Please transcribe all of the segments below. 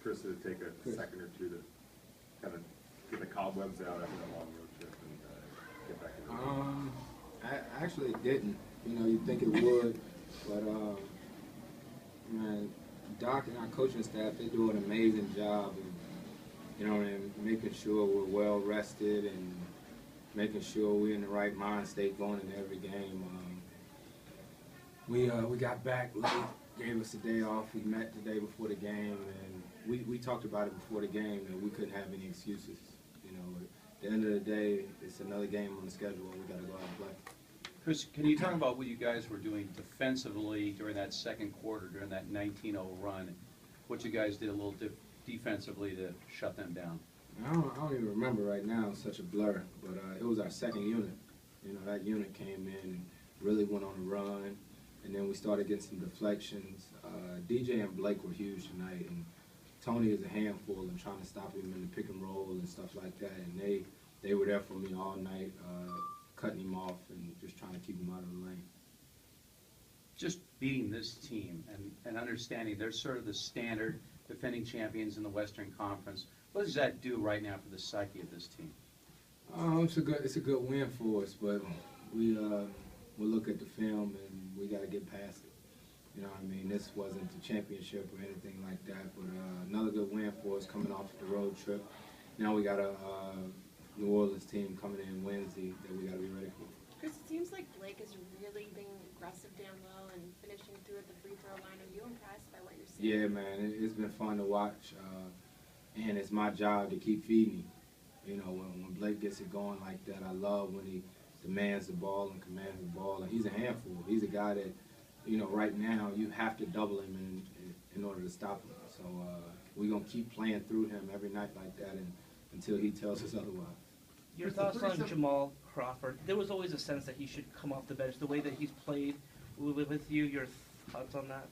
Chris to take a second or two to kind of get the cobwebs out after a long road trip and get back into it? I actually didn't. You know, you'd think it would, but man, Doc and our coaching staff, they do an amazing job of, you know, and making sure we're well rested and making sure we're in the right mind state going into every game. We got back late, gave us a day off. We met the day before the game, and we talked about it before the game that we couldn't have any excuses. You know, at the end of the day, it's another game on the schedule, and we got to go out and play. Chris, can you talk about what you guys were doing defensively during that second quarter, during that 19-0 run? What you guys did a little defensively to shut them down? I don't even remember right now. It's such a blur. But it was our second unit. You know, that unit came in and really went on a run. And then we started getting some deflections. DJ and Blake were huge tonight. And Tony is a handful and trying to stop him in the pick and roll and stuff like that. And they were there for me all night, cutting him off and just trying to keep him out of the lane. Just beating this team and understanding they're sort of the standard defending champions in the Western Conference. What does that do right now for the psyche of this team? It's a good win for us, but we'll look at the film and we got to get past it. You know what I mean? This wasn't the championship or anything like that, but another good win for us coming off the road trip. Now we got a New Orleans team coming in Wednesday that we got to be ready for. Chris, it seems like Blake is really being aggressive down low and finishing through at the free throw line. Are you impressed by what you're seeing? Yeah, man, it's been fun to watch, and it's my job to keep feeding him. You know, when Blake gets it going like that, I love when he demands the ball and commands the ball, and he's a handful. He's a guy that, you know, right now you have to double him in order to stop him. So we're going to keep playing through him every night like that until he tells us otherwise. Your thoughts on Jamal Crawford? There was always a sense that he should come off the bench. The way that he's played with you, your thoughts on that?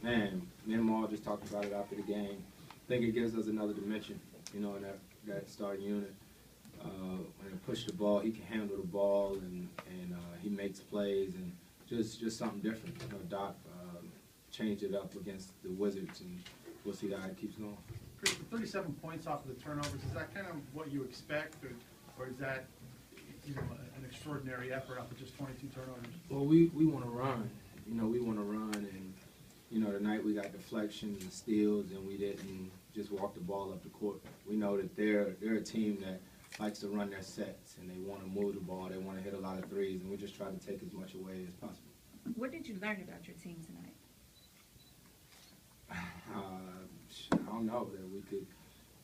Man, me and Maul just talked about it after the game. I think it gives us another dimension, you know, in that starting unit. When he push the ball, he can handle the ball, and he makes plays, and just something different. You know, Doc changed it up against the Wizards, and we'll see how it keeps going. 37 points off of the turnovers, is that kind of what you expect, or is that, you know, an extraordinary effort off of just 22 turnovers? Well, we want to run. You know, we want to run, and, you know, tonight we got deflections and steals, and we didn't just walk the ball up the court. We know that they're a team that likes to run their sets, and they want to move the ball. They want to hit a lot of threes, and we just try to take as much away as possible. What did you learn about your team tonight? I don't know, that we could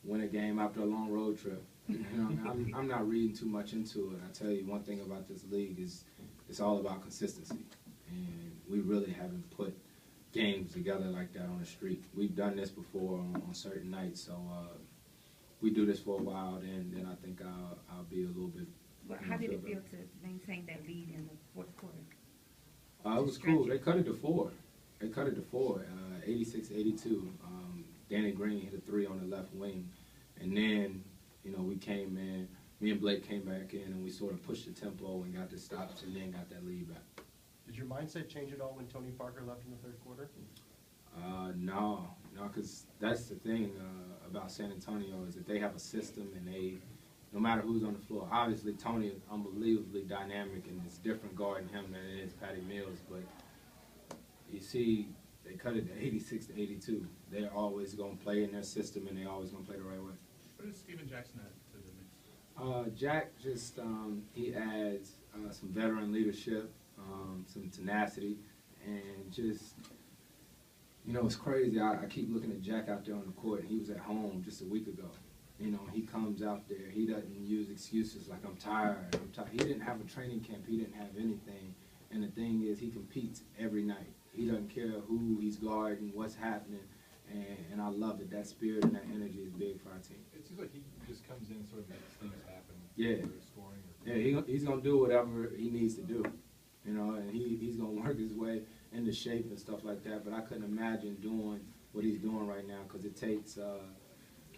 win a game after a long road trip. You know, I'm not reading too much into it. I tell you, one thing about this league is it's all about consistency, and we really haven't put games together like that on the street. We've done this before on certain nights, so we do this for a while, and then I think I'll be a little bit. Well, how did it feel to maintain that lead in the fourth quarter? It was cool. They cut it to 4. 86-82. Danny Green hit a 3 on the left wing, and then, you know, we came in. Me and Blake came back in, and we sort of pushed the tempo and got the stops, and then got that lead back. Did your mindset change at all when Tony Parker left in the third quarter? No, because that's the thing about San Antonio is that they have a system, and no matter who's on the floor. Obviously, Tony is unbelievably dynamic, and it's different guarding him than it is Patty Mills, but you see, they cut it to 86-82. They're always going to play in their system, and they're always going to play the right way. What does Steven Jackson add to the mix? Jack just, he adds some veteran leadership, some tenacity, and just, you know, it's crazy. I keep looking at Jack out there on the court, and he was at home just a week ago. You know, he comes out there. He doesn't use excuses like, I'm tired. He didn't have a training camp. He didn't have anything. And the thing is, he competes every night. He doesn't care who he's guarding, what's happening, and I love it. That spirit and that energy is big for our team. It seems like he just comes in and sort of makes things happen. Yeah. Scoring Yeah, he's going to do whatever he needs to do, you know, and he's going to work his way into shape and stuff like that, but I couldn't imagine doing what he's doing right now because it takes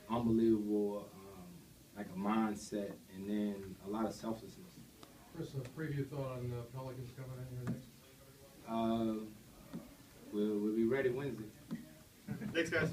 unbelievable, like a mindset and then a lot of selflessness. Chris, a preview thought on the Pelicans coming in here next? We'll be ready Wednesday. Thanks, guys.